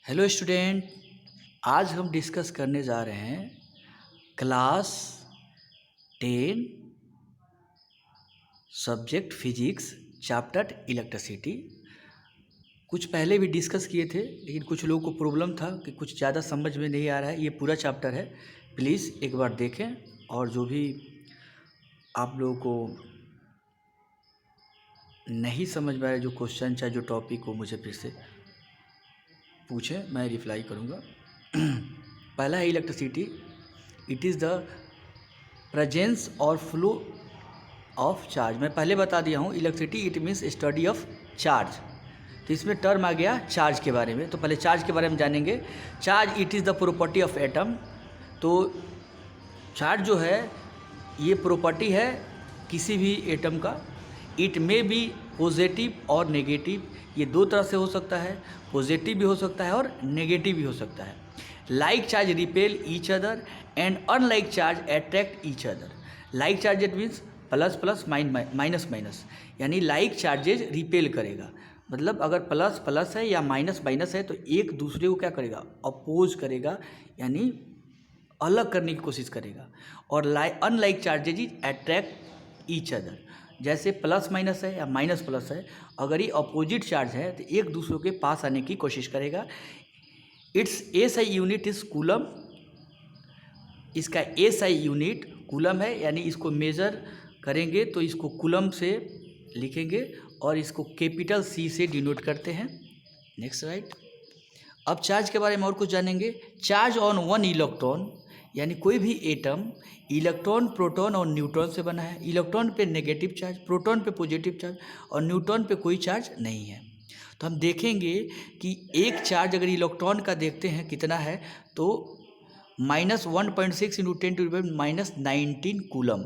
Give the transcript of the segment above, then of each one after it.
Hello student, आज हम discuss करने जा रहे हैं class 10 subject physics chapter electricity. कुछ पहले भी डिस्कस किए थे, लेकिन कुछ लोगों को प्रॉब्लम था कि कुछ ज़्यादा समझ में नहीं आ रहा है। ये पूरा चैप्टर है, प्लीज़ एक बार देखें और जो भी आप लोगों को नहीं समझ में आ रहा है, जो क्वेश्चन चाहे जो टॉपिक हो, मुझे फिर से पूछें, मैं रिप्लाई करूँगा। पहला है electricity. It is the presence और फ्लो ऑफ चार्ज। मैं पहले बता दिया हूँ, electricity it means study of charge. तो इसमें टर्म आ गया चार्ज के बारे में। तो पहले चार्ज के बारे में जानेंगे। Charge it is the property of atom. तो चार्ज जो है ये प्रॉपर्टी है किसी भी एटम का। इट मे बी पॉजिटिव और नेगेटिव, ये दो तरह से हो सकता है, पॉजिटिव भी हो सकता है और नेगेटिव भी हो सकता है। Like charge repel each other and unlike charge attract each other. Like charge it means plus plus minus minus, यानी लाइक चार्जेज रिपेल करेगा। मतलब अगर प्लस प्लस है या माइनस माइनस है तो एक दूसरे को क्या करेगा, अपोज करेगा, यानी अलग करने की कोशिश करेगा। और unlike charges is attract each other. जैसे प्लस माइनस है या माइनस प्लस है, अगर ये अपोजिट चार्ज है तो एक दूसरे के पास आने की कोशिश करेगा। It's SI unit is coulomb. इसका एसआई यूनिट कूलम है, यानी इसको मेज़र करेंगे तो इसको कूलम से लिखेंगे और इसको कैपिटल सी से डिनोट करते हैं। Next slide. अब चार्ज के बारे में और कुछ जानेंगे। चार्ज ऑन वन इलेक्ट्रॉन, यानी कोई भी एटम इलेक्ट्रॉन, प्रोटॉन और न्यूट्रॉन से बना है। इलेक्ट्रॉन पे नेगेटिव चार्ज, प्रोटॉन पे पॉजिटिव चार्ज और न्यूट्रॉन पे कोई चार्ज नहीं है। तो हम देखेंगे कि एक चार्ज अगर इलेक्ट्रॉन का देखते हैं कितना है, तो -1.6 × 10⁻⁻19 कूलम।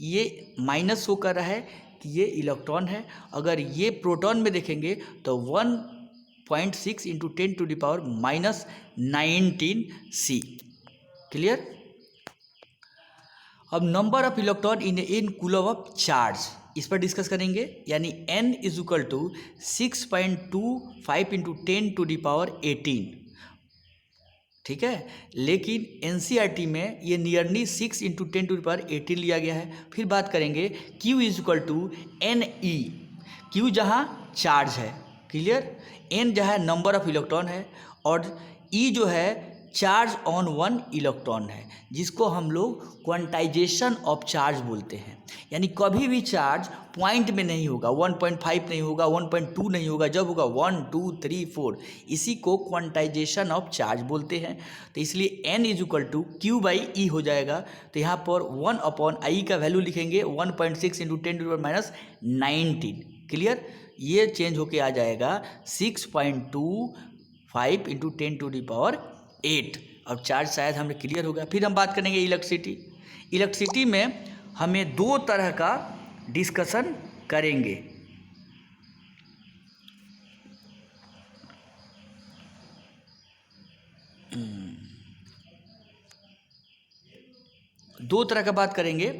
ये माइनस शो कर रहा है कि ये इलेक्ट्रॉन है। अगर ये प्रोटॉन में देखेंगे तो 1.6 × 10⁻⁻19 C। क्लियर। अब number of electron in coulomb of charge, इस पर डिस्कस करेंगे। यानी n इज इक्वल टू 6.25 × 10⁻18। ठीक है, लेकिन एनसीईआरटी में ये नियरली 6 × 10⁻18 लिया गया है। फिर बात करेंगे Q is equal to NE। Q जहाँ चार्ज है, क्लियर, N जहाँ नंबर ऑफ इलेक्ट्रॉन है और E जो है चार्ज ऑन वन इलेक्ट्रॉन है, जिसको हम लोग क्वांटाइजेशन ऑफ चार्ज बोलते हैं। यानी कभी भी चार्ज पॉइंट में नहीं होगा, 1.5 नहीं होगा, 1.2 नहीं होगा, जब होगा 1 2 3 4, इसी को क्वांटाइजेशन ऑफ चार्ज बोलते हैं। तो इसलिए n is equal to Q/E हो जाएगा। तो यहाँ पर 1/I का वैल्यू लिखेंगे 1.6 × 10⁻19। क्लियर, ये चेंज होके आ जाएगा 6.25 × 10⁸। अब चार्ज शायद हमें क्लियर हो गया। फिर हम बात करेंगे इलेक्ट्रिसिटी। इलेक्ट्रिसिटी में हमें दो तरह का डिस्कशन करेंगे। दो तरह का बात करेंगे।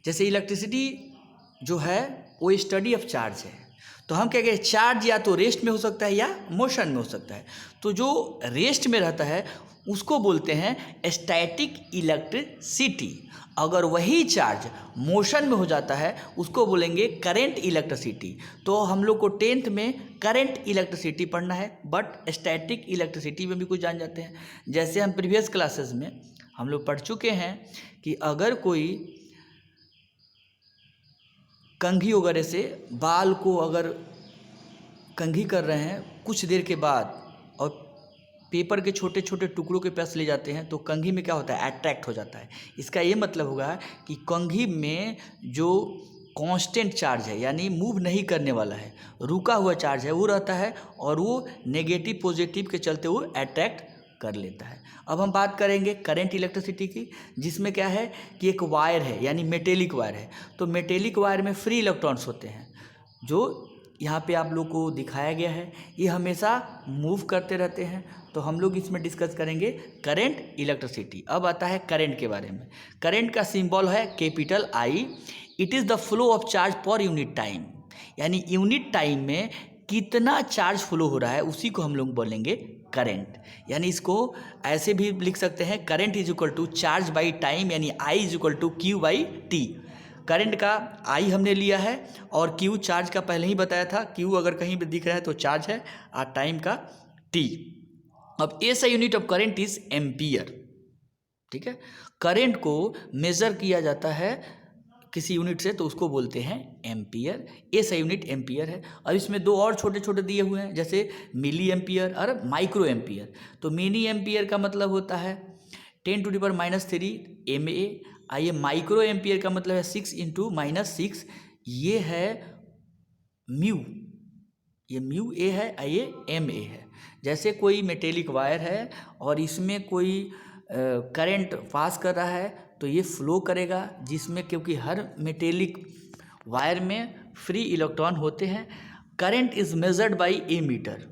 जैसे इलेक्ट्रिसिटी जो है वो स्टडी ऑफ चार्ज है, तो हम क्या कहें, चार्ज या तो रेस्ट में हो सकता है या मोशन में हो सकता है। तो जो रेस्ट में रहता है उसको बोलते हैं स्टैटिक इलेक्ट्रिसिटी। अगर वही चार्ज मोशन में हो जाता है उसको बोलेंगे करेंट इलेक्ट्रिसिटी। तो हम लोग को 10th में करेंट इलेक्ट्रिसिटी पढ़ना है, बट स्टैटिक इलेक्ट्रिसिटी में भी कुछ जान जाते हैं। जैसे हम प्रीवियस क्लासेस में हम लोग पढ़ चुके हैं कि अगर कोई कंघी वगैरह से बाल को अगर कंघी कर रहे हैं कुछ देर के बाद और पेपर के छोटे छोटे टुकड़ों के पास ले जाते हैं, तो कंघी में क्या होता है, अट्रैक्ट हो जाता है। इसका ये मतलब होगा कि कंघी में जो कांस्टेंट चार्ज है, यानी मूव नहीं करने वाला है, रुका हुआ चार्ज है, वो रहता है और वो नेगेटिव पॉजिटिव के चलते वो अट्रैक्ट कर लेता है। अब हम बात करेंगे करंट इलेक्ट्रिसिटी की, जिसमें क्या है कि एक वायर है, यानी मेटेलिक वायर है। तो मेटेलिक वायर में फ्री इलेक्ट्रॉन्स होते हैं, जो यहाँ पे आप लोग को दिखाया गया है। ये हमेशा मूव करते रहते हैं। तो हम लोग इसमें डिस्कस करेंगे करंट इलेक्ट्रिसिटी। अब आता है करंट के बारे में। करंट का सिंबल है capital I। It is the flow of charge per unit time, यानी यूनिट टाइम में कितना चार्ज फ्लो हो रहा है उसी को हम लोग बोलेंगे करंट। यानी इसको ऐसे भी लिख सकते हैं, current is equal to charge by time, यानी I is equal to Q by T. Current का आई हमने लिया है और क्यू चार्ज का पहले ही बताया था, क्यू अगर कहीं भी दिख रहा है तो चार्ज है और टाइम का टी। अब S I unit of current is ampere. ठीक है, करंट को मेजर किया जाता है किसी यूनिट से तो उसको बोलते हैं ampere. S I unit ampere है। अब इसमें दो और छोटे छोटे दिए हुए हैं, जैसे मिली एम्पियर और माइक्रो एम्पियर। तो मिनी एम्पियर का मतलब होता है 10⁻³ MA। आइए माइक्रो एम्पियर का मतलब है 6 × -6, ये है म्यू, ये म्यू ए है, ये MA है। जैसे कोई मेटेलिक वायर है और इसमें कोई करंट पास कर रहा है तो ये फ्लो करेगा, जिसमें क्योंकि हर मेटेलिक वायर में फ्री इलेक्ट्रॉन होते हैं। Current is measured by a meter.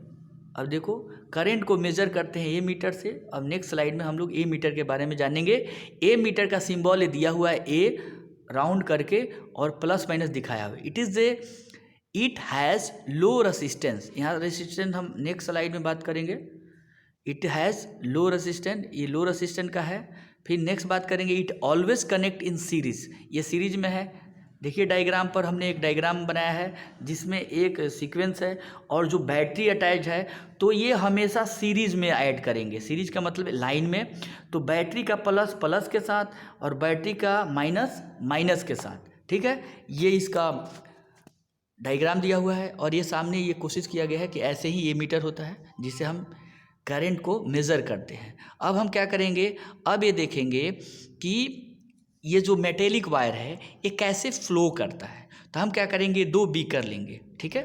अब देखो करंट को मेजर करते हैं ए मीटर से। अब नेक्स्ट स्लाइड में हम लोग ए मीटर के बारे में जानेंगे। ए मीटर का सिंबल दिया हुआ है ए राउंड करके और प्लस माइनस दिखाया हुआ है। It has low resistance. यहाँ रेसिस्टेंस हम नेक्स्ट स्लाइड में बात करेंगे। इट हैज़ लो रेसिस्टेंट, ये लो रेसिस्टेंट का है। फिर नेक्स्ट बात करेंगे it always connect in series, ये सीरीज में है। देखिए डायग्राम पर हमने एक डायग्राम बनाया है जिसमें एक सीक्वेंस है और जो बैटरी अटैच है तो ये हमेशा सीरीज में ऐड करेंगे। सीरीज का मतलब लाइन में, तो बैटरी का प्लस प्लस के साथ और बैटरी का माइनस माइनस के साथ। ठीक है, ये इसका डायग्राम दिया हुआ है और ये सामने ये कोशिश किया गया है कि ऐसे ही ये मीटर होता है जिससे हम करंट को मेज़र करते हैं। अब हम क्या करेंगे, अब ये देखेंगे कि ये जो मेटेलिक वायर है ये कैसे फ्लो करता है। तो हम क्या करेंगे, 2 बीकर लेंगे। ठीक है,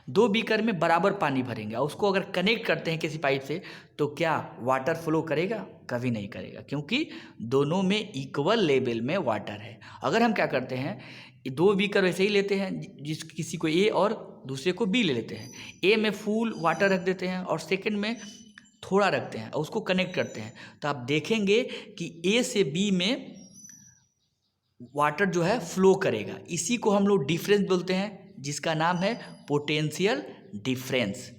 2 बीकर में बराबर पानी भरेंगे और उसको अगर कनेक्ट करते हैं किसी पाइप से तो क्या वाटर फ्लो करेगा? कभी नहीं करेगा, क्योंकि दोनों में इक्वल लेवल में वाटर है। अगर हम क्या करते हैं, 2 बीकर वैसे ही लेते हैं, जिस किसी को ए और दूसरे को बी ले लेते हैं। ए में फुल वाटर रख देते हैं और सेकंड में थोड़ा रखते हैं और उसको कनेक्ट करते हैं। तो आप देखेंगे कि ए से बी में वाटर जो है फ्लो करेगा। इसी को हम लोग डिफरेंस बोलते हैं, जिसका नाम है पोटेंशियल डिफरेंस।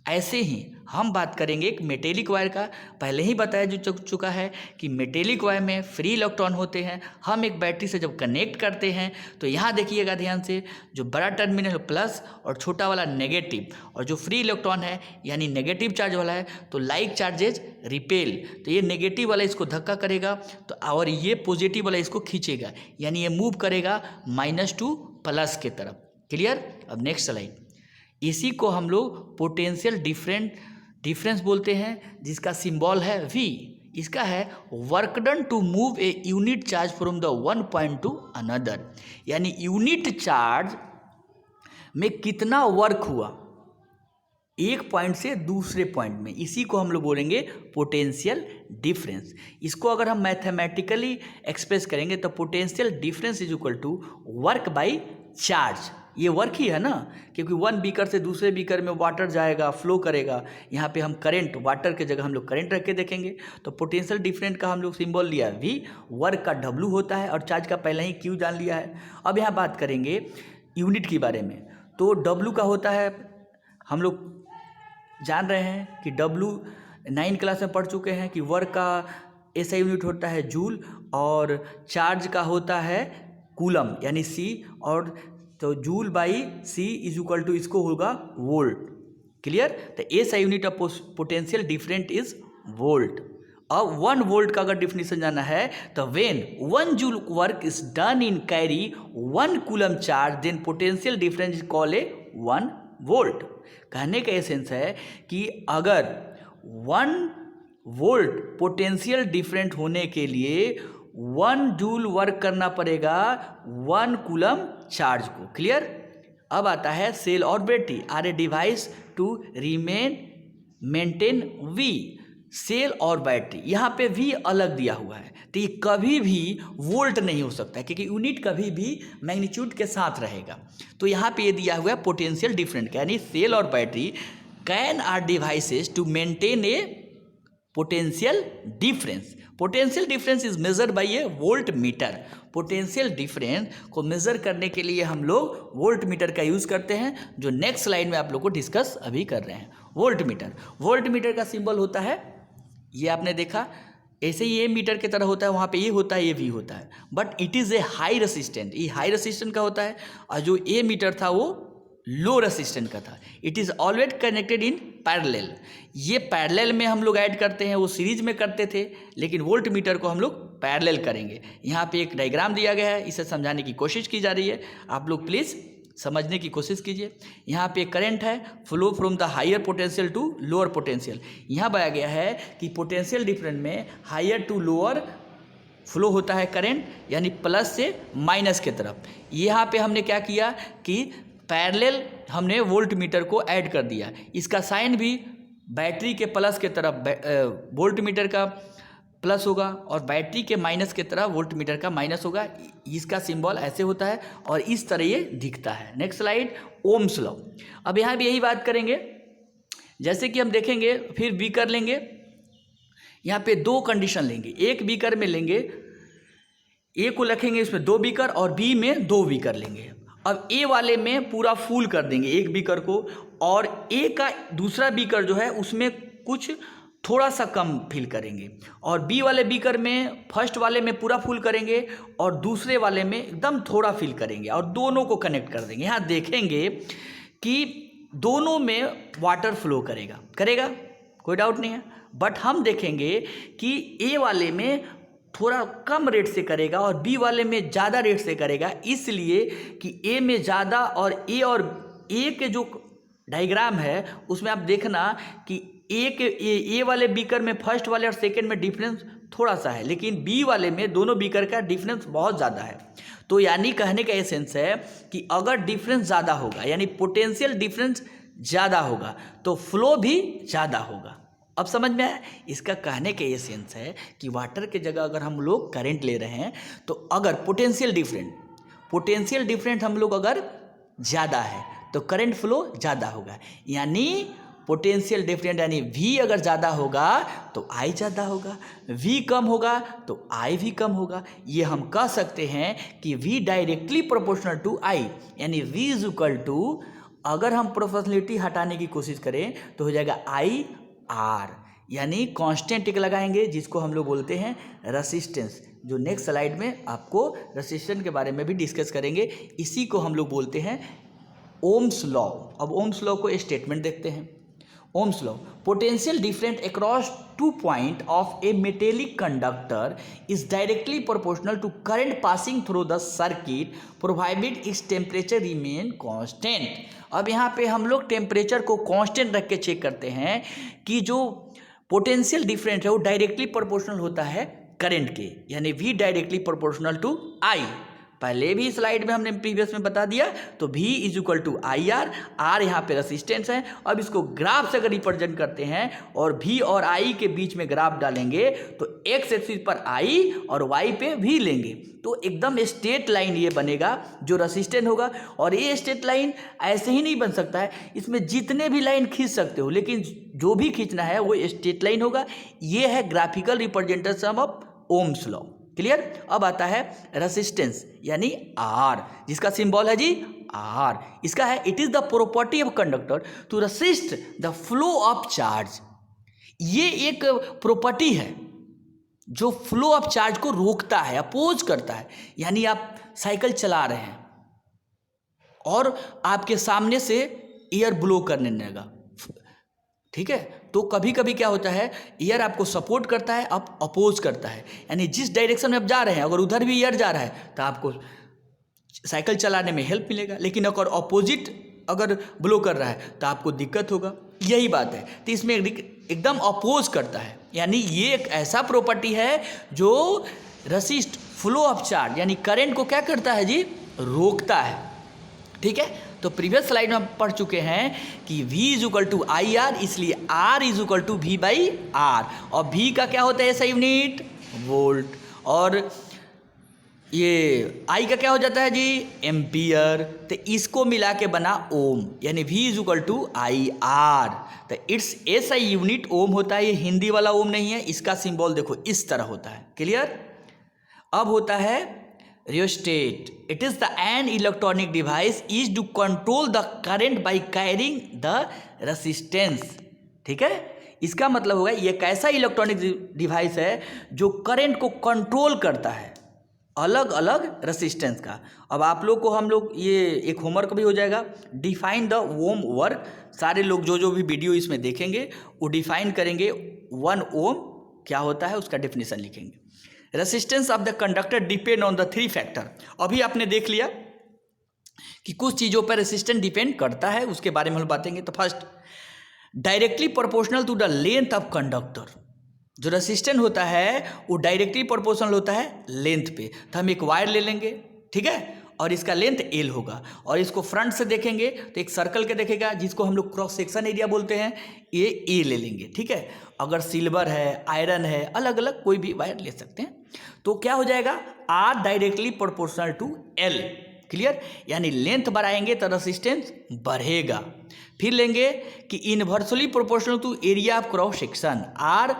ऐसे ही हम बात करेंगे एक मेटेलिक वायर का। पहले ही बताया जो चुका है कि मेटेलिक वायर में फ्री इलेक्ट्रॉन होते हैं। हम एक बैटरी से जब कनेक्ट करते हैं तो यहाँ देखिएगा ध्यान से, जो बड़ा टर्मिनल प्लस और छोटा वाला नेगेटिव, और जो फ्री इलेक्ट्रॉन है यानी नेगेटिव चार्ज वाला है तो लाइक चार्जेज रिपेल, तो ये नेगेटिव वाला इसको धक्का करेगा तो और ये पॉजिटिव वाला इसको खींचेगा, यानी ये मूव करेगा -2 प्लस के तरफ। क्लियर? अब नेक्स्ट स्लाइड। इसी को हम लोग पोटेंशियल डिफरेंस बोलते हैं, जिसका सिंबल है V। इसका है work done to move a unit charge from the one point to another, यानी यूनिट चार्ज में कितना वर्क हुआ एक पॉइंट से दूसरे पॉइंट में, इसी को हम लोग बोलेंगे पोटेंशियल डिफरेंस। इसको अगर हम मैथमेटिकली एक्सप्रेस करेंगे तो potential difference is equal to work by charge. ये वर्क ही है ना, क्योंकि 1 बीकर से दूसरे बीकर में वाटर जाएगा, फ्लो करेगा। यहाँ पे हम करंट, वाटर के जगह हम लोग करंट रख के देखेंगे। तो पोटेंशियल डिफरेंस का हम लोग सिंबल लिया V, वर्क का W होता है और चार्ज का पहले ही Q जान लिया है। अब यहाँ बात करेंगे यूनिट के बारे में। तो W का होता है, हम लोग जान रहे हैं कि W 9 क्लास में पढ़ चुके हैं कि वर्क का SI यूनिट होता है जूल और चार्ज का होता है कूलम यानी C, और तो joule by C is equal to इसको होगा वोल्ट। क्लियर? तो SI unit of potential different is volt. अब 1 वोल्ट का अगर डिफिनेशन जाना है तो when 1 joule work is done in carry 1 coulomb charge then potential difference is called a 1 volt. कहने का एसेंस है कि अगर 1 वोल्ट पोटेंशियल डिफरेंट होने के लिए 1 जूल वर्क करना पड़ेगा 1 कूलम चार्ज को। क्लियर? अब आता है सेल और battery are a device to maintain V। Cell और बैटरी, यहाँ पे V अलग दिया हुआ है तो ये कभी भी वोल्ट नहीं हो सकता है, क्योंकि यूनिट कभी भी मैग्नीट्यूड के साथ रहेगा। तो यहाँ पे ये दिया हुआ है पोटेंशियल डिफरेंट, यानी सेल और battery can are devices to maintain a potential difference. Potential difference is measured by a volt meter. Potential difference को मेजर करने के लिए हम लोग वोल्ट मीटर का यूज़ करते हैं, जो नेक्स्ट स्लाइड में आप लोग को डिस्कस अभी कर रहे हैं। वोल्ट मीटर, वोल्ट मीटर का सिंबल होता है, ये आपने देखा, ऐसे ही ए मीटर की तरह होता है, वहाँ पे ये होता है, ये भी होता है, but it is A high resistant. ये हाई रेसिस्टेंट का होता है, और जो ए मीटर था वो लो रेसिस्टेंट का था। It is always connected in parallel. ये पैरेलल में हम लोग ऐड करते हैं, वो सीरीज में करते थे, लेकिन वोल्ट मीटर को हम लोग पैरेलल करेंगे। यहाँ पे एक डायग्राम दिया गया है, इसे समझाने की कोशिश की जा रही है, आप लोग प्लीज़ समझने की कोशिश कीजिए। यहाँ पे करंट है, flow from the higher potential to lower potential. यहाँ बताया गया है कि पोटेंशियल डिफरेंस में हायर टू लोअर फ्लो होता है करंट, यानी प्लस से माइनस की तरफ। यहाँ पे हमने क्या किया कि पैरेलल हमने वोल्ट मीटर को ऐड कर दिया। इसका साइन भी बैटरी के प्लस के तरफ वोल्ट मीटर का प्लस होगा, और बैटरी के माइनस की तरफ वोल्ट मीटर का माइनस होगा। इसका सिंबल ऐसे होता है और इस तरह ये दिखता है। Next slide, ohms law. अब यहाँ भी यही बात करेंगे, जैसे कि हम देखेंगे, फिर बीकर लेंगे। यहाँ पे दो कंडीशन लेंगे, एक बीकर में लेंगे, ए को रखेंगे इसमें 2 बीकर और बी में 2 बीकर लेंगे। अब ए वाले में पूरा फुल कर देंगे एक बीकर को, और ए का दूसरा बीकर जो है उसमें कुछ थोड़ा सा कम फिल करेंगे, और बी वाले बीकर में फर्स्ट वाले में पूरा फुल करेंगे और दूसरे वाले में एकदम थोड़ा फिल करेंगे, और दोनों को कनेक्ट कर देंगे। यहाँ देखेंगे कि दोनों में वाटर फ्लो करेगा, कोई डाउट नहीं है, बट हम देखेंगे कि ए वाले में थोड़ा कम रेट से करेगा और बी वाले में ज़्यादा रेट से करेगा, इसलिए कि ए में ज़्यादा, और ए के जो डायग्राम है उसमें आप देखना कि ए वाले बीकर में फर्स्ट वाले और सेकंड में डिफरेंस थोड़ा सा है, लेकिन बी वाले में दोनों बीकर का डिफरेंस बहुत ज़्यादा है। तो यानी कहने का एसेंस है कि अगर डिफरेंस ज़्यादा होगा, यानी पोटेंशियल डिफरेंस ज़्यादा होगा, तो फ्लो भी ज़्यादा होगा। अब समझ में आया? इसका कहने का ये सेंस है कि वाटर के जगह अगर हम लोग करंट ले रहे हैं, तो अगर पोटेंशियल डिफरेंट हम लोग अगर ज़्यादा है तो करंट फ्लो ज़्यादा होगा, यानी पोटेंशियल डिफरेंट यानी V अगर ज़्यादा होगा तो I ज़्यादा होगा, V कम होगा तो I भी कम होगा। ये हम कह सकते हैं कि V directly proportional to I, यानी V इज इक्वल टू, अगर हम प्रोपोर्शनलिटी हटाने की कोशिश करें तो हो जाएगा IR, यानी कांस्टेंट टिक लगाएंगे जिसको हम लोग बोलते हैं रेसिस्टेंस, जो नेक्स्ट स्लाइड में आपको रेसिस्टेंस के बारे में भी डिस्कस करेंगे। इसी को हम लोग बोलते हैं ओम्स लॉ। अब ओम्स लॉ को स्टेटमेंट देखते हैं। Ohm's law, potential different across 2 point of a metallic conductor is directly proportional to current passing through the circuit provided its temperature remain constant. अब यहाँ पे हम लोग टेम्परेचर को कांस्टेंट रख के चेक करते हैं कि जो पोटेंशियल डिफरेंट है वो डायरेक्टली प्रोपोर्शनल होता है करंट के, यानी V directly proportional to I। पहले भी स्लाइड में हमने प्रीवियस में बता दिया, तो V is equal to IR, R यहाँ पे रेसिस्टेंस है। अब इसको ग्राफ से अगर रिप्रेजेंट करते हैं और V और I के बीच में ग्राफ डालेंगे तो X एक्सिस पर I और Y पे V लेंगे, तो एकदम स्ट्रेट लाइन ये बनेगा जो रेसिस्टेंट होगा। और ये स्ट्रेट लाइन ऐसे ही नहीं बन सकता है, इसमें जितने भी लाइन खींच सकते हो, लेकिन जो भी खींचना है वो स्ट्रेट लाइन होगा। ये है graphical representation of Ohm's law. Clear? अब आता है रेसिस्टेंस यानी R, जिसका सिंबल है जी R। इसका है it is the property of conductor to resist the flow of charge. ये एक प्रॉपर्टी है जो फ्लो ऑफ चार्ज को रोकता है, अपोज करता है। यानी आप साइकिल चला रहे हैं और आपके सामने से एयर ब्लो करने लगेगा, ठीक है, तो कभी कभी क्या होता है, एयर आपको सपोर्ट करता है, आप अपोज करता है। यानी जिस डायरेक्शन में आप जा रहे हैं, अगर उधर भी एयर जा रहा है तो आपको साइकिल चलाने में हेल्प मिलेगा, लेकिन अगर अपोजिट अगर ब्लो कर रहा है तो आपको दिक्कत होगा। यही बात है, तो इसमें एकदम अपोज करता है। यानी ये एक ऐसा प्रॉपर्टी है जो रेसिस्ट फ्लो ऑफ चार्ज यानी करंट को क्या करता है जी, रोकता है। ठीक है, तो प्रीवियस स्लाइड में हम पढ़ चुके हैं कि V is equal to IR, इसलिए R is equal to V by R, और V का क्या होता है ऐसा यूनिट, वोल्ट, और ये आई का क्या हो जाता है जी, एम्पियर। तो इसको मिला के बना ओम, यानी V is equal to I R. तो इट्स SI यूनिट ओम होता है, ये हिंदी वाला ओम नहीं है। इसका सिंबल देखो इस तरह होता है, क्लियर। अब होता है rheostat. It is the an electronic device is to control the current by carrying the resistance. ठीक है, इसका मतलब होगा ये एक ऐसा इलेक्ट्रॉनिक डिवाइस है जो करंट को कंट्रोल करता है अलग अलग रेसिस्टेंस का। अब आप लोग को हम लोग ये एक होमवर्क भी हो जाएगा, डिफाइन द ओम वर्क। सारे लोग जो भी वीडियो इसमें देखेंगे वो डिफाइन करेंगे 1 ओम क्या होता है, उसका डेफिनेशन लिखेंगे। Resistance of the conductor depend on the 3 factor. अभी आपने देख लिया कि कुछ चीज़ों पर रेसिस्टेंस डिपेंड करता है, उसके बारे में हम बातेंगे। तो first, directly proportional to the length of conductor. जो रेसिस्टेंस होता है वो डायरेक्टली प्रोपोर्शनल होता है लेंथ पे। तो हम एक वायर ले लेंगे, ठीक है, और इसका लेंथ L होगा, और इसको फ्रंट से देखेंगे तो एक सर्कल के देखेगा जिसको हम लोग क्रॉस सेक्शन एरिया बोलते हैं, ये A ले लेंगे, ठीक है। अगर सिल्वर है, आयरन है, अलग अलग कोई भी वायर ले सकते हैं। तो क्या हो जाएगा, R directly proportional to L, clear. यानी लेंथ बढ़ाएंगे तो रेसिस्टेंस बढ़ेगा। फिर लेंगे कि inversely proportional to area of cross section, R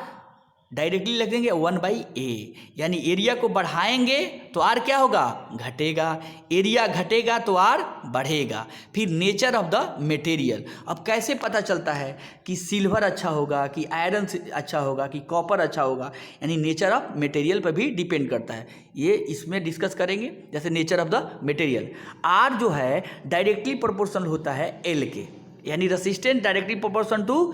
directly लिख देंगे 1/A, यानी एरिया को बढ़ाएंगे तो R क्या होगा, घटेगा। एरिया घटेगा तो R बढ़ेगा। फिर नेचर ऑफ द मटेरियल। अब कैसे पता चलता है कि सिल्वर अच्छा होगा, कि आयरन अच्छा होगा, कि कॉपर अच्छा होगा, यानी नेचर ऑफ मटेरियल पर भी डिपेंड करता है। ये इसमें डिस्कस करेंगे। जैसे nature of the material, R जो है डायरेक्टली प्रोपोर्शनल होता है L के, यानी resistance directly proportional to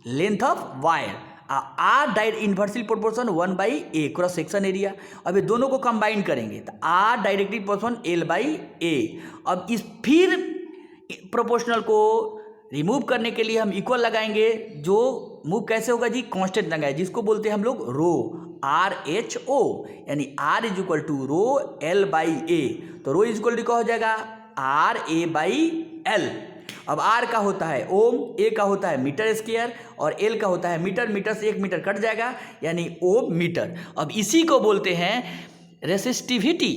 length of wire. R direct inversely proportion 1/A cross section area. अब ये दोनों को कंबाइन करेंगे तो R डायरेक्टली प्रोपोर्शन L/A। अब इस फिर प्रोपोर्शनल को रिमूव करने के लिए हम इक्वल लगाएंगे। जो मूव कैसे होगा जी, कांस्टेंट लगाए, जिसको बोलते हैं हम लोग रो, RHO, यानी R is equal to rho L/A। तो रो इज इक्वल टू क्या हो जाएगा, RA/L। अब R का होता है ओम, A का होता है मीटर स्क्वायर, और L का होता है मीटर। मीटर से 1 मीटर कट जाएगा, यानी ओम मीटर। अब इसी को बोलते हैं रेसिस्टिविटी,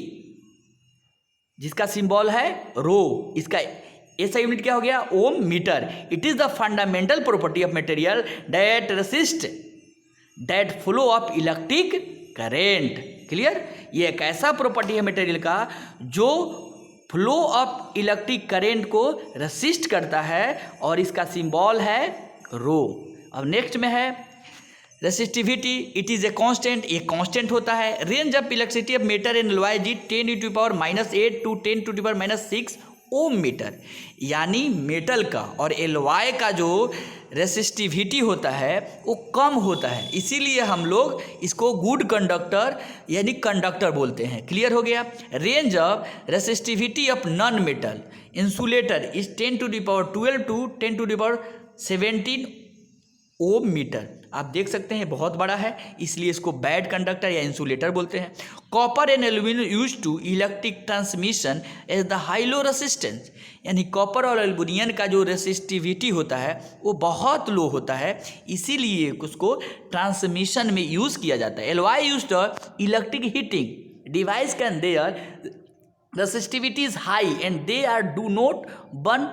जिसका सिंबल है रो। इसका ऐसा यूनिट क्या हो गया, ohm metre. It is the fundamental property of material that resist that flow of electric current, clear. ये एक ऐसा प्रॉपर्टी है मटेरियल का जो फ्लो ऑफ इलेक्ट्रिक करेंट को रेसिस्ट करता है, और इसका सिंबल है रो। अब नेक्स्ट में है resistivity. It is a constant, ये कांस्टेंट होता है। Range of electricity of metre in alloy जी 10⁻⁸ टू 10⁻⁶ ओम मीटर। यानी मेटल का और एलवाई का जो रेसिस्टिविटी होता है वो कम होता है, इसीलिए हम लोग इसको गुड कंडक्टर यानी कंडक्टर बोलते हैं। क्लियर हो गया। Range of resistivity of non metal insulator is 10⁻12 to 10⁻17 ohm metre. आप देख सकते हैं बहुत बड़ा है, इसलिए इसको बैड कंडक्टर या इंसुलेटर बोलते हैं। Copper and aluminium use to electric transmission as the high low resistance, यानी कॉपर और एल्यूमिनियम का जो रेसिस्टिविटी होता है वो बहुत लो होता है, इसीलिए उसको ट्रांसमिशन में यूज़ किया जाता है। Alloy use to electric heating device can their resistivity is high and they are do not burn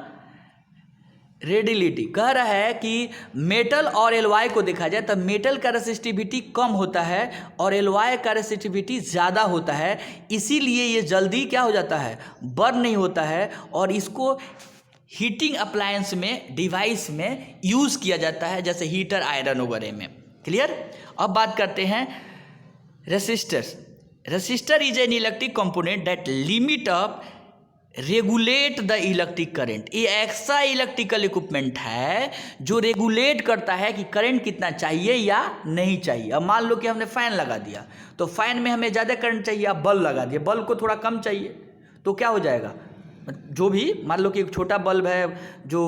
readily. कह रहा है कि मेटल और एलवाई को देखा जाए तो मेटल का रेसिस्टिविटी कम होता है और एलवाई का रेसिस्टिविटी ज़्यादा होता है, इसीलिए ये जल्दी क्या हो जाता है, बर्न नहीं होता है, और इसको हीटिंग अप्लायंस में डिवाइस में यूज़ किया जाता है, जैसे हीटर आयरन वगैरह में। क्लियर। अब बात करते हैं resistors. Resistor is an electric component that limit of regulate the electric current. ये ऐसा इलेक्ट्रिकल इक्विपमेंट है जो रेगुलेट करता है कि करंट कितना चाहिए या नहीं चाहिए। अब मान लो कि हमने फ़ैन लगा दिया तो फैन में हमें ज़्यादा करंट चाहिए, अब बल्ब लगा दिया, बल्ब को थोड़ा कम चाहिए, तो क्या हो जाएगा, जो भी मान लो कि एक छोटा बल्ब है जो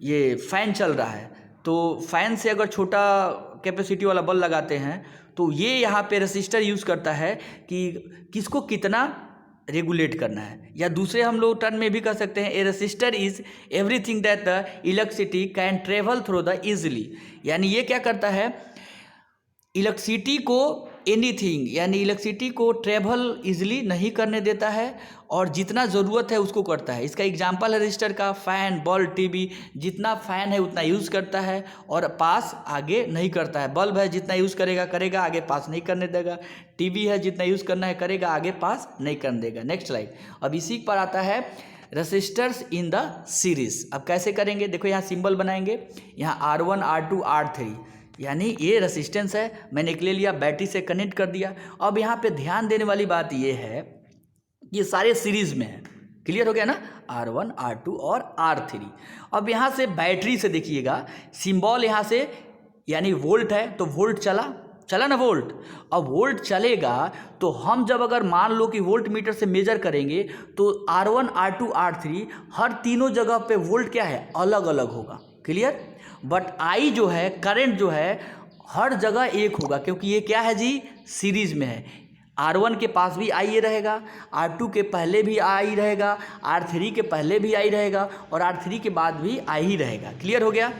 ये फ़ैन चल रहा है, तो फैन से अगर छोटा कैपेसिटी वाला बल्ब लगाते हैं तो ये यहाँ पे रेसिस्टर यूज़ करता है कि किसको कितना रेगुलेट करना है। या दूसरे हम लोग टर्म में भी कह सकते हैं a resistor is everything that the electricity can travel through the easily, यानी ये क्या करता है, इलेक्ट्रिसिटी को एनीथिंग, यानी इलेक्ट्रिसिटी को ट्रेवल इजीली नहीं करने देता है और जितना ज़रूरत है उसको करता है। इसका एग्जांपल है रजिस्टर का, फैन, बल्ब, टीवी, जितना फैन है उतना यूज़ करता है और पास आगे नहीं करता है। बल्ब है जितना यूज़ करेगा आगे पास नहीं करने देगा। टीवी है जितना यूज़ करना है करेगा, आगे पास नहीं करने देगा। Next slide. अब इसी पर आता है रेसिस्टर्स इन द सीरीज़। अब कैसे करेंगे, देखो यहाँ सिंबल बनाएंगे, यहाँ R1, R2, R3, यानी ये रेसिस्टेंस है, मैंने एक ले लिया, बैटरी से कनेक्ट कर दिया। अब यहाँ पे ध्यान देने वाली बात ये है, ये सारे सीरीज में है। क्लियर हो गया ना, R1, R2 और R3। अब यहाँ से बैटरी से देखिएगा, सिंबल यहाँ से यानी वोल्ट है, तो वोल्ट चला ना वोल्ट। अब वोल्ट चलेगा तो हम जब अगर मान लो कि वोल्ट मीटर से मेजर करेंगे तो R1, R2, R3 हर तीनों जगह पे वोल्ट क्या है, अलग अलग होगा। क्लियर। बट आई जो है, करंट जो है, हर जगह एक होगा, क्योंकि ये क्या है जी, सीरीज में है। R1 के पास भी आई ये रहेगा, R2 के पहले भी आई रहेगा, R3 के पहले भी आई रहेगा और R3 के बाद भी आई ही रहेगा। क्लियर हो गया।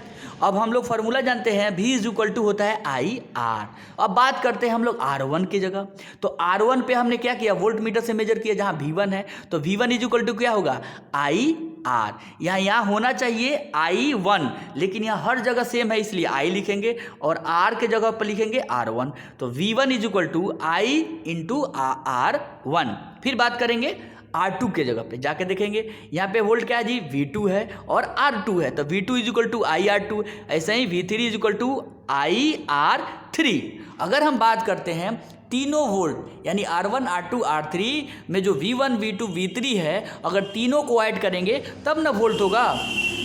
अब हम लोग फार्मूला जानते हैं, V इज इक्वल टू होता है IR। अब बात करते हैं हम लोग R1 की जगह, तो R1 पे हमने क्या किया, वोल्ट मीटर से मेजर किया, जहाँ V1 है, तो V1 इज इक्वल टू क्या होगा, IR। यहाँ होना चाहिए I1, लेकिन यहाँ हर जगह सेम है इसलिए I लिखेंगे और R के जगह पर लिखेंगे R1। तो V1 is equal to I into R1। फिर बात करेंगे R2 के जगह पे, जाके देखेंगे यहाँ पे वोल्ट क्या है जी, V2 है और R2 है, तो V2 is equal to IR2। ऐसे ही V3 is equal to IR3। अगर हम बात करते हैं तीनों वोल्ट यानी R1, R2, R3 में जो V1, V2, V3 है, अगर तीनों को ऐड करेंगे तब ना वोल्ट होगा।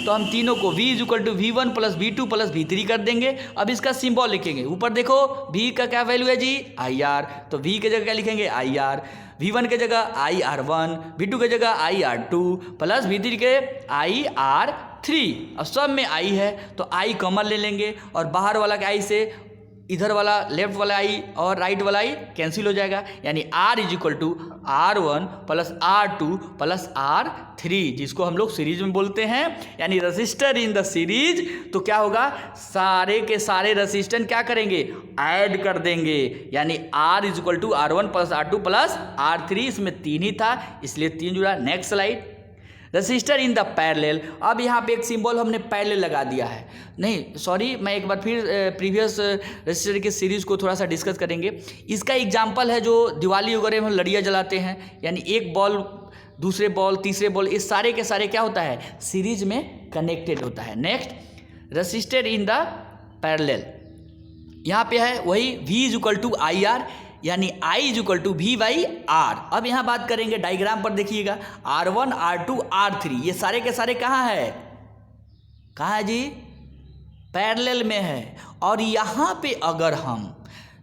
तो हम तीनों को V is equal to V1 plus V2 plus V3 कर देंगे। अब इसका सिंबल लिखेंगे, ऊपर देखो V का क्या वैल्यू है जी, IR, तो V के जगह क्या लिखेंगे, IR। V1 के जगह IR1, V2 के जगह IR2 प्लस V3 के IR3। अब सब में I है तो I कॉमन ले लेंगे और बाहर वाला के I से इधर वाला लेफ्ट वाला I और राइट वाला I कैंसिल हो जाएगा, यानी R is equal to R1 plus R2 plus R3, जिसको हम लोग सीरीज में बोलते हैं, यानी रजिस्टर इन द सीरीज। तो क्या होगा, सारे के सारे रजिस्टेंस क्या करेंगे, ऐड कर देंगे, यानी R is equal to R1 plus R2 plus R3। इसमें 3 ही था इसलिए 3 जुड़ा। Next slide. Register in the parallel. अब यहाँ पे एक सिंबल हमने पैरेलल लगा दिया है, नहीं सॉरी, मैं एक बार फिर प्रीवियस रजिस्टर के सीरीज़ को थोड़ा सा डिस्कस करेंगे। इसका एग्जांपल है जो दिवाली वगैरह में लड़ियाँ जलाते हैं, यानी एक बॉल दूसरे बॉल तीसरे बॉल, इस सारे के सारे क्या होता है, सीरीज में कनेक्टेड होता है। Next, register in the parallel, यहाँ पे है वही V is equal to IR, यानी I is equal to V by R। अब यहाँ बात करेंगे, डायग्राम पर देखिएगा, R1, R2, R3 ये सारे के सारे कहाँ है जी, पैरेलल में है। और यहाँ पे अगर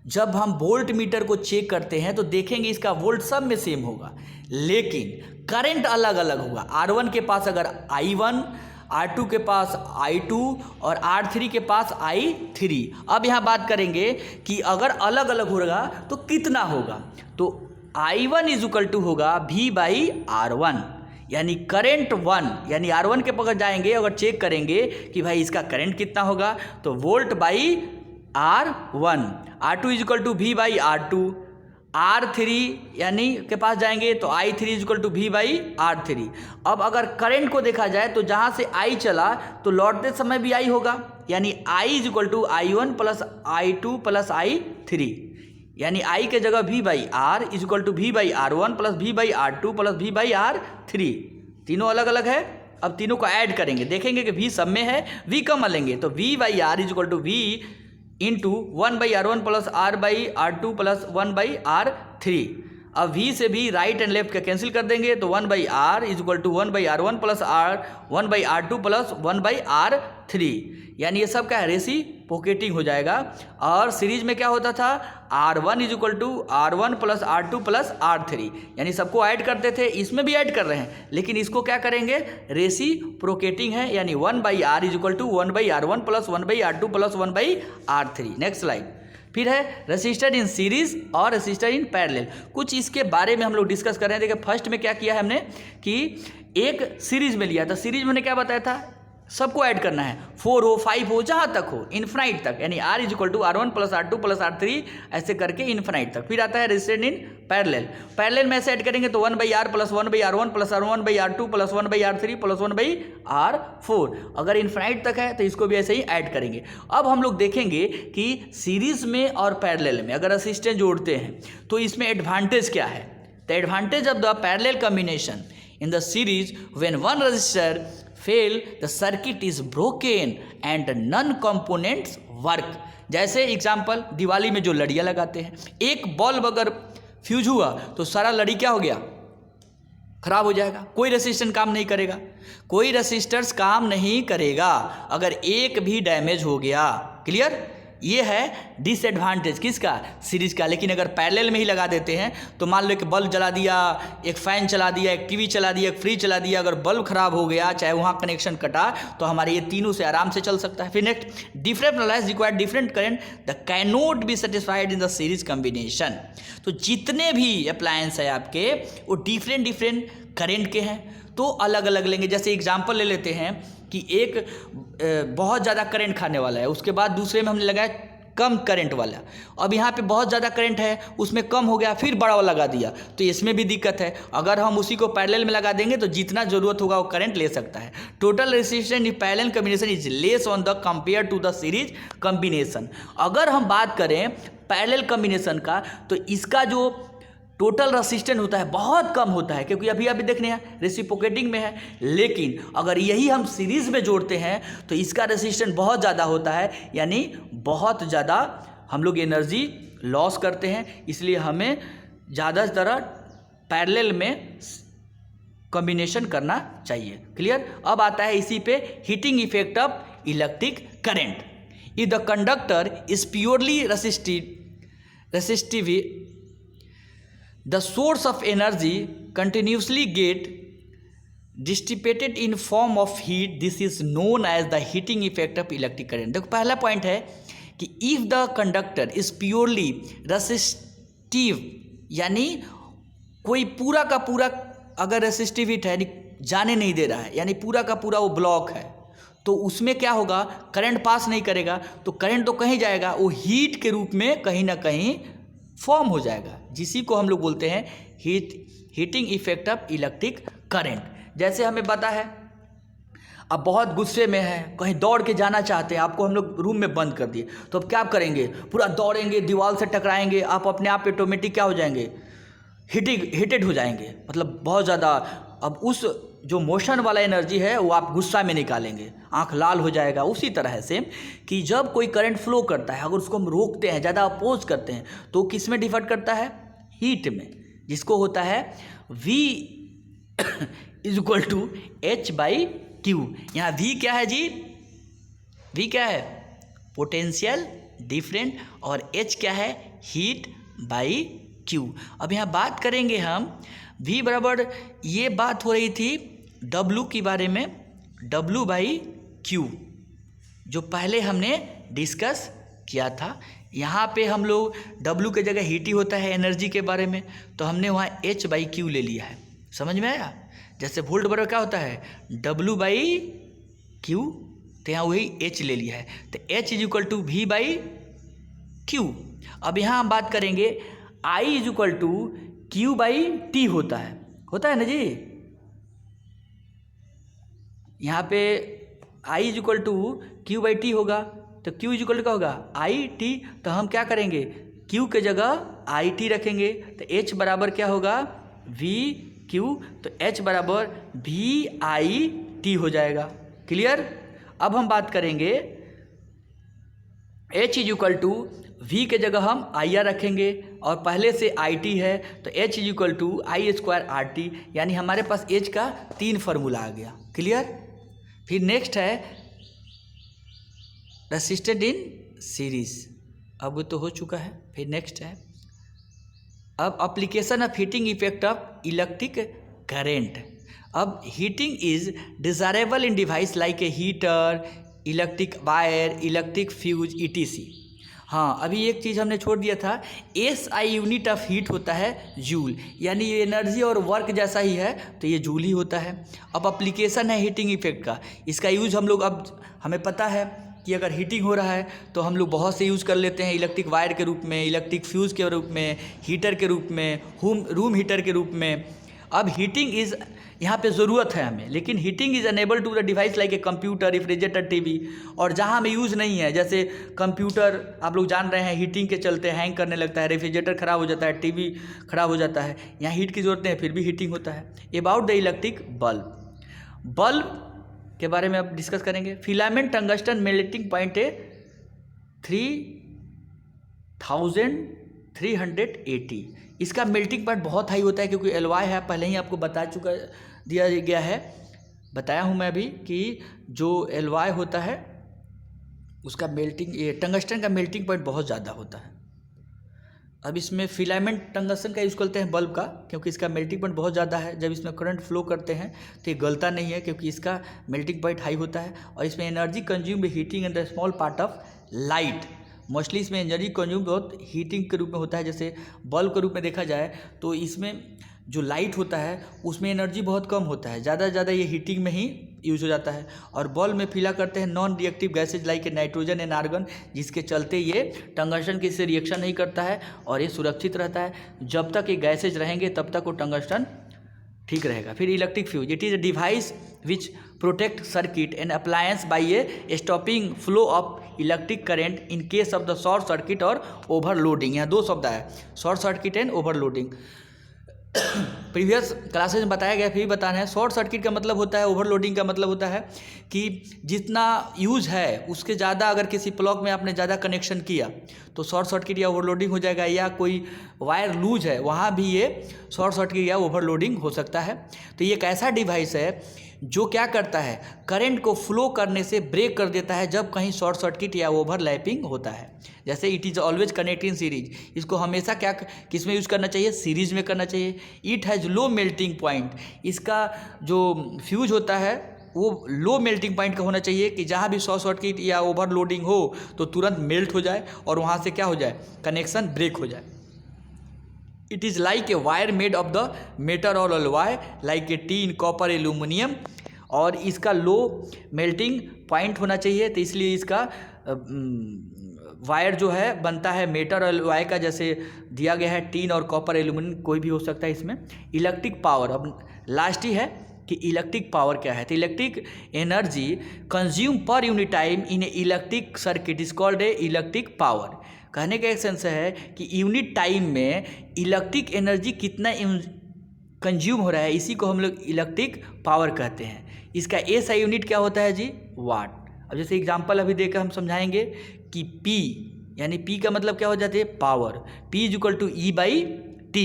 जब हम वोल्ट मीटर को चेक करते हैं तो देखेंगे इसका वोल्ट सब में सेम होगा, लेकिन करंट अलग अलग होगा। R1 के पास अगर I1, R2 के पास I2 और R3 के पास I3। अब यहाँ बात करेंगे कि अगर अलग अलग होगा तो कितना होगा, तो I1 इज इक्वल टू होगा V बाई R1, यानी करंट 1, यानी R1 के पकड़ जाएंगे, अगर चेक करेंगे कि भाई इसका करंट कितना होगा, तो volt by R1। R2 is equal to V by R2। R3 यानी के पास जाएंगे तो I3 is equal to V by R3। अब अगर करंट को देखा जाए तो जहाँ से I चला तो लौटते समय भी I होगा, यानी I is equal to I1 plus I2 plus I3, यानी I के जगह V by R is equal to V by R1 plus V by R2 plus V by R3। तीनों अलग अलग है, अब तीनों को ऐड करेंगे, देखेंगे कि V सब में है, V कम लेंगे तो V by R is equal to V into 1 by R1 plus R by R2 plus 1 by R3। अब V से भी राइट एंड लेफ्ट का कैंसिल कर देंगे तो 1 by R is equal to 1 by R1 plus R 1 by R2 plus 1 by R3, यानी ये सब क्या है, रेसिप्रोकेटिंग हो जाएगा। और सीरीज में क्या होता था, R1 is equal to R1 plus R2 plus R3, यानी सबको ऐड करते थे, इसमें भी ऐड कर रहे हैं, लेकिन इसको क्या करेंगे, रेसिप्रोकेटिंग है, यानी 1 by R is equal to 1 by R1 plus 1 by R2 plus 1 by R3। Next slide. फिर है रजिस्टर इन सीरीज और रजिस्टर इन पैरेलल। कुछ इसके बारे में हम लोग डिस्कस कर रहे हैं। देखिए फर्स्ट में क्या किया है हमने कि एक सीरीज में लिया था, सीरीज में क्या बताया था, सबको ऐड करना है, 4 हो 5 हो जहाँ तक हो, इन्फिनाइट तक, यानी R is equal to R1 plus R2 plus R3 ऐसे करके इन्फिनाइट तक। फिर आता है रेजिस्टेंस इन पैरेलल, पैरेलल में ऐसे ऐड करेंगे तो 1/R plus 1/R1 plus R1/R2 plus 1/R3 plus 1/R4। अगर इन्फिनाइट तक है तो इसको भी ऐसे ही ऐड करेंगे। अब हम लोग देखेंगे कि सीरीज में और पैरेलल में अगर रेजिस्टेंस जोड़ते हैं तो इसमें एडवांटेज क्या है। The advantage of the parallel combination in the series when one register fail the circuit is broken and none components work. जैसे एग्जाम्पल दिवाली में जो लड़ियाँ लगाते हैं, एक बल्ब अगर फ्यूज हुआ तो सारा लड़ी क्या हो गया, खराब हो जाएगा, कोई रेसिस्टेंस काम नहीं करेगा, कोई रेसिस्टर्स काम नहीं करेगा अगर एक भी डैमेज हो गया। क्लियर, ये है डिसएडवांटेज किसका, सीरीज का। लेकिन अगर पैरेलल में ही लगा देते हैं तो मान लो कि बल्ब जला दिया, एक फ़ैन चला दिया, एक टीवी चला दिया, एक फ्रिज चला दिया, अगर बल्ब खराब हो गया चाहे वहाँ कनेक्शन कटा तो हमारे ये तीनों से आराम से चल सकता है। फिर next, different analyse required different current the can not be satisfied in the series combination. तो जितने भी अप्लायंस है आपके वो डिफरेंट करेंट के हैं तो अलग अलग लेंगे। जैसे एग्जांपल ले लेते हैं कि एक बहुत ज़्यादा करंट खाने वाला है, उसके बाद दूसरे में हमने लगाया कम करंट वाला, अब यहाँ पे बहुत ज़्यादा करंट है उसमें कम हो गया फिर बड़ा वाला लगा दिया, तो इसमें भी दिक्कत है। अगर हम उसी को पैरेलल में लगा देंगे तो जितना ज़रूरत होगा वो करंट ले सकता है। Total resistance in parallel combination is less on the compare to the series combination. अगर हम बात करें पैरेलल कॉम्बिनेशन का तो इसका जो टोटल रेसिस्टेंस होता है बहुत कम होता है, क्योंकि अभी देखने हैं रेसिप्रोकेटिंग में है। लेकिन अगर यही हम सीरीज में जोड़ते हैं तो इसका रेसिस्टेंस बहुत ज़्यादा होता है, यानी बहुत ज़्यादा हम लोग एनर्जी लॉस करते हैं। इसलिए हमें ज़्यादातर पैरेलल में कॉम्बिनेशन करना चाहिए। क्लियर, अब आता है इसी पे heating effect of electric current. If the conductor is purely resistive the source of energy continuously get dissipated in form of heat, this is known as the heating effect of electric current। देखो पहला point है कि if the conductor is purely resistive, यानी कोई पूरा का पूरा अगर रेसिस्टिविटी है जाने नहीं दे रहा है, यानी पूरा का पूरा वो ब्लॉक है, तो उसमें क्या होगा, करंट पास नहीं करेगा तो करंट तो कहीं जाएगा, वो हीट के रूप में कहीं ना कहीं फॉर्म हो जाएगा, जिसी को हम लोग बोलते हैं heating effect of electric current. जैसे हमें पता है अब बहुत गुस्से में है, कहीं दौड़ के जाना चाहते हैं, आपको हम लोग रूम में बंद कर दिए, तो अब क्या करेंगे, पूरा दौड़ेंगे, दीवार से टकराएंगे, आप अपने आप ऑटोमेटिक क्या हो जाएंगे, हीटेड हो जाएंगे, मतलब बहुत ज़्यादा। अब उस जो मोशन वाला एनर्जी है वो आप गुस्सा में निकालेंगे, आंख लाल हो जाएगा। उसी तरह से कि जब कोई करंट फ्लो करता है अगर उसको हम रोकते हैं, ज़्यादा अपोज करते हैं, तो किस में डिफर करता है, हीट में, जिसको होता है V is equal to H/Q। यहाँ V क्या है जी, V क्या है, पोटेंशियल डिफरेंट, और H क्या है, हीट बाई Q। अब यहाँ बात करेंगे हम V बराबर, ये बात हो रही थी W के बारे में, W/Q जो पहले हमने डिस्कस किया था। यहाँ पे हम लोग W के जगह हीट ही होता है एनर्जी के बारे में, तो हमने वहाँ H/Q ले लिया है। समझ में आया, जैसे वोल्ट बराबर क्या होता है, W/Q, तो यहाँ वही H ले लिया है, तो H is equal to V/Q। अब यहाँ हम बात करेंगे I is equal to Q/T होता है ना जी। यहाँ पे I is equal to Q/T होगा, तो Q इज इक्वल टू क्या होगा, IT। तो हम क्या करेंगे, Q के जगह IT रखेंगे, तो H बराबर क्या होगा, VQ, तो H बराबर VIT हो जाएगा। क्लियर, अब हम बात करेंगे H is equal to V के जगह हम IR रखेंगे, और पहले से IT है तो H is equal to I²RT, यानी हमारे पास H का 3 फार्मूला आ गया। क्लियर, फिर नेक्स्ट है रेसिस्टेंस इन सीरीज, अब वो तो हो चुका है। फिर नेक्स्ट है अब application of heating effect of electric current. अब heating is desirable in device like a heater, electric wire, electric fuse, ETC। हाँ, अभी एक चीज़ हमने छोड़ दिया था, SI यूनिट ऑफ हीट होता है जूल, यानी ये एनर्जी और वर्क जैसा ही है, तो ये जूल ही होता है। अब एप्लीकेशन है हीटिंग इफेक्ट का, इसका यूज़ हम लोग, अब हमें पता है कि अगर हीटिंग हो रहा है तो हम लोग बहुत से यूज़ कर लेते हैं, इलेक्ट्रिक वायर के रूप में, इलेक्ट्रिक फ्यूज़ के रूप में, हीटर के रूप में, रूम हीटर के रूप में। अब हीटिंग इज़ यहाँ पे ज़रूरत है हमें, लेकिन heating is enable to the device like a computer, refrigerator, TV. और जहाँ हमें यूज़ नहीं है, जैसे कंप्यूटर आप लोग जान रहे हैं हीटिंग के चलते हैंग करने लगता है, रेफ्रिजरेटर ख़राब हो जाता है, टीवी ख़राब हो जाता है, यहाँ हीट की ज़रूरत नहीं है फिर भी हीटिंग होता है। अबाउट द इलेक्ट्रिक बल्ब के बारे में अब डिस्कस करेंगे। फिलामेंट टंगस्टन मेल्टिंग पॉइंट है 3380। इसका मेल्टिंग पॉइंट बहुत हाई होता है क्योंकि एलॉय है, पहले ही आपको दिया गया है, बताया हूँ मैं अभी कि जो एलॉय होता है उसका टंगस्टन का मेल्टिंग पॉइंट बहुत ज़्यादा होता है। अब इसमें फिलामेंट टंगस्टन का यूज़ करते हैं बल्ब का, क्योंकि इसका मेल्टिंग पॉइंट बहुत ज़्यादा है। जब इसमें करंट फ्लो करते हैं तो ये गलता नहीं है क्योंकि इसका मेल्टिंग पॉइंट हाई होता है। और इसमें energy consume heating and the small part of light, mostly इसमें एनर्जी कंज्यूम बहुत हीटिंग के रूप में होता है। जैसे बल्ब के रूप में देखा जाए तो इसमें जो लाइट होता है उसमें एनर्जी बहुत कम होता है, ज़्यादा से ज़्यादा ये हीटिंग में ही यूज हो जाता है। और बल्ब में फिला करते हैं non reactive gases like nitrogen and argon, जिसके चलते ये टंगस्टन के से रिएक्शन नहीं करता है और ये सुरक्षित रहता है। जब तक ये गैसेज रहेंगे तब तक वो टंगस्टन ठीक रहेगा। फिर electric fuse, it is a device which protect circuit and appliance by A stopping flow of electric current in case of the short circuit और ओवरलोडिंग। यहाँ दो शब्द है, short circuit and overloading. Previous classes में बताया गया, फिर भी बता रहे हैं। शॉर्ट सर्किट का मतलब होता है, ओवरलोडिंग का मतलब होता है कि जितना यूज है उसके ज़्यादा अगर किसी प्लग में आपने ज़्यादा कनेक्शन किया तो शॉर्ट सर्किट या ओवरलोडिंग हो जाएगा, या कोई वायर लूज है वहाँ भी ये शॉर्ट सर्किट या ओवरलोडिंग हो सकता है। तो ये एक ऐसा डिवाइस है जो क्या करता है, करंट को फ्लो करने से ब्रेक कर देता है जब कहीं शॉर्ट सर्किट या ओवरलैपिंग होता है। जैसे it is always connect in series, इसको हमेशा किस में यूज़ करना चाहिए, सीरीज में करना चाहिए। It has low melting point, इसका जो फ्यूज होता है वो लो मेल्टिंग पॉइंट का होना चाहिए कि जहाँ भी शॉर्ट सर्किट या ओवरलोडिंग हो तो तुरंत मेल्ट हो जाए और वहाँ से क्या हो जाए, कनेक्शन ब्रेक हो जाए। It is like a wire made of the metal और alloy like a tin, copper, aluminium. और इसका लो मेल्टिंग पॉइंट होना चाहिए, तो इसलिए इसका वायर जो है बनता है मेटल और अलॉय का, जैसे दिया गया है टीन और कॉपर, एल्यूमिनियम, कोई भी हो सकता है इसमें। इलेक्ट्रिक पावर, अब लास्ट ही है कि इलेक्ट्रिक पावर क्या है। तो electric energy consume per unit time in A electric circuit is called A electric power. कहने का एक सेंस है कि यूनिट टाइम में इलेक्ट्रिक एनर्जी कितना कंज्यूम हो रहा है, इसी को हम लोग इलेक्ट्रिक पावर कहते हैं। इसका SI यूनिट क्या होता है जी, वाट। अब जैसे एग्जांपल अभी देकर हम समझाएंगे कि P, यानी P का मतलब क्या हो जाती है, power. P is equal to E/T।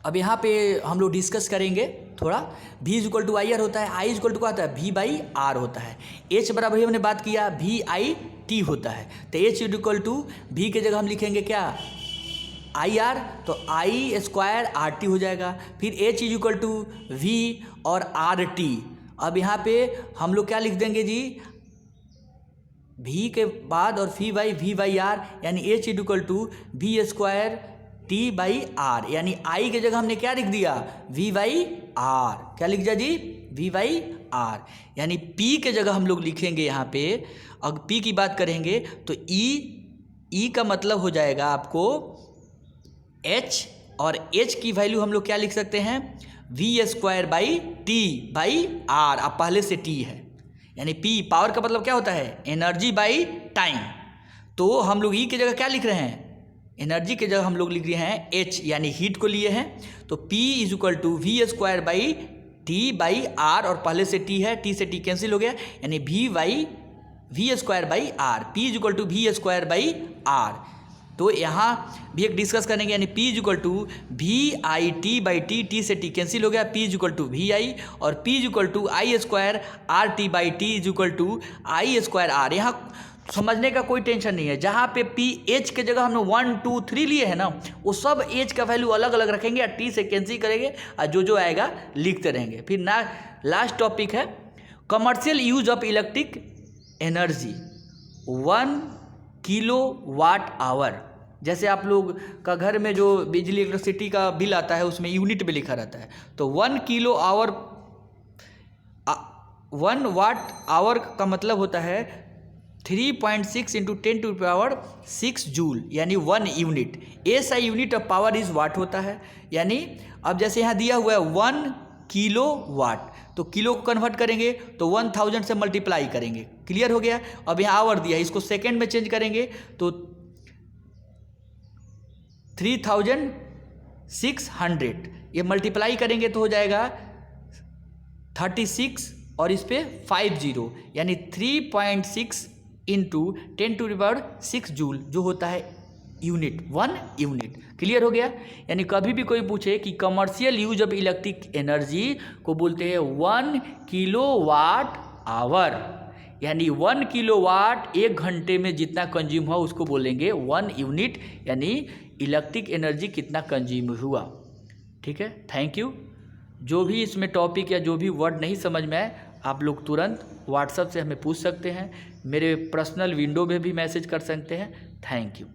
अब यहाँ पे हम लोग डिस्कस करेंगे थोड़ा। V is equal to IR होता है, I इज इक्वल टू क्या होता है, V/R होता है। H बराबर ही हमने बात किया VIT होता है, तो H is equal to V के जगह हम लिखेंगे क्या, IR, तो I²RT हो जाएगा। फिर H is equal to V और RT। अब यहाँ पे हम लोग क्या लिख देंगे जी, V के बाद और V/R, यानी H is equal to V²T/R, यानी I के जगह हमने क्या लिख दिया, V/R। क्या लिख दिया जी, V/R। यानी P के जगह हम लोग लिखेंगे यहाँ पे, अगर P की बात करेंगे तो E का मतलब हो जाएगा आपको H, और H की वैल्यू हम लोग क्या लिख सकते हैं, V²/T/R। अब पहले से T है, यानी P पावर का मतलब क्या होता है, एनर्जी बाई टाइम। तो हम लोग E की जगह क्या लिख रहे हैं, एनर्जी की जगह हम लोग लिख रहे हैं H, यानी हीट को लिए हैं। तो P is equal to V²/T/R, और पहले से T है, T से T कैंसिल हो गया, यानी V²/R। P is equal to V²/R। तो यहाँ भी एक डिस्कस करेंगे, यानी P is equal to VIT/T, T से T कैंसिल हो गया, P is equal to VI, और P is equal to I²RT/T is equal to I²R। यहाँ समझने का कोई टेंशन नहीं है, जहाँ पे H के जगह हमने 1 2 3 लिए हैं ना, वो सब H का वैल्यू अलग अलग रखेंगे और T से कैंसिल करेंगे और जो आएगा लिखते रहेंगे। फिर लास्ट टॉपिक है commercial use of electric energy. 1 kilo watt hour. जैसे आप लोग का घर में जो बिजली इलेक्ट्रिसिटी का बिल आता है उसमें यूनिट में लिखा रहता है, तो 1 किलो आवर 1 वाट आवर का मतलब होता है 3.6 इंटू 10⁻6 जूल, यानी 1 यूनिट। ऐसा unit of power is what होता है। यानी अब जैसे यहाँ दिया हुआ है 1 किलो वाट, तो किलो को कन्वर्ट करेंगे तो 1000 से मल्टीप्लाई करेंगे। क्लियर हो गया। अब यहाँ आवर दिया है, इसको सेकेंड में चेंज करेंगे तो 3600, ये मल्टीप्लाई करेंगे तो हो जाएगा 36 और इस पे 50, यानी 3.6 इंटू 10⁻6 जूल, जो होता है यूनिट, 1 यूनिट। क्लियर हो गया। यानी कभी भी कोई पूछे कि commercial use of electric energy को बोलते हैं 1 किलो वाट आवर, यानी 1 किलो वाट 1 घंटे में जितना कंज्यूम हुआ उसको बोलेंगे 1 यूनिट, यानी इलेक्ट्रिक एनर्जी कितना कंज्यूम हुआ। ठीक है, थैंक यू। जो भी इसमें टॉपिक या जो भी वर्ड नहीं समझ में आए आप लोग तुरंत व्हाट्सएप से हमें पूछ सकते हैं, मेरे पर्सनल विंडो में भी मैसेज कर सकते हैं। Thank you.